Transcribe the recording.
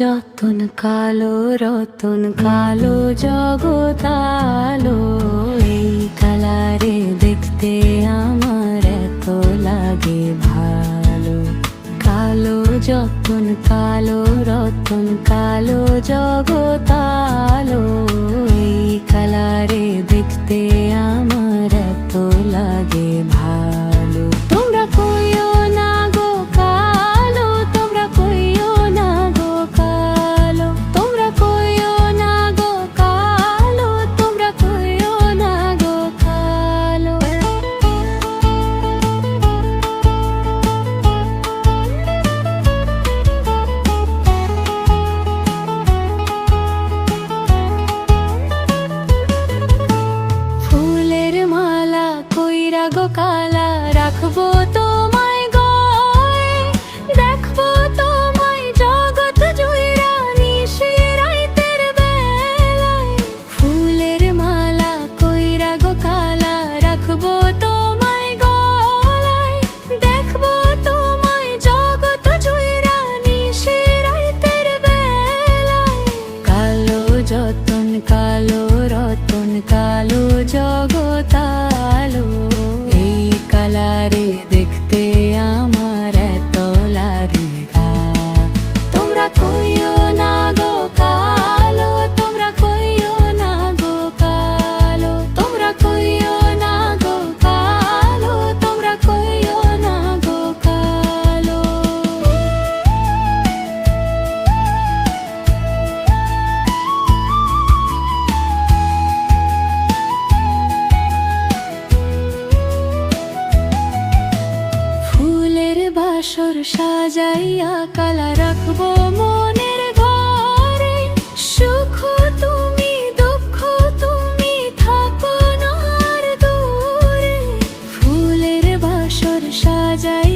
যতন কালো রতন কালো জগতালো, এই কালারে দেখতে আমার এত লাগে ভালো। কালো যতন কালো রতন কালো জগতালো, এই কালারে দেখতে আমার এত লাগে ভালো। তোমরা কইও না গো কালো, তোমরা কইও না গো কালো, তোমরা কইও না গো কালো, তোমরা কইও না গো কালো। ফুলের মালা কইরা গো কালা রাখবো তোমায় গয়, দেখবো তোমায় জগৎ জুইরা নিশি রাইতের বেলায়। ফুলের মালা কইরা গো কালা রাখবো তোমায় গলায়, দেখবো তোমায় জগৎ জুইরা নিশি রাইতের বেলায়। কালো যতন কালো রতন কালো জগতালো, এই কালারে দেখতে আমার এত লাগে ভালো। তোমরা কইও না গো কালো, তোমরা কইও না গো কালো, তোমরা কইও না গো কালো, তোমরা কইও না গো কালো। ফুলের বাসর সাজাইয়া কালা রাখবো মনের ঘরে, সুখ তুমি দুঃখ তুমি থাকো না আর দূরে। ফুলের বাসর সাজাই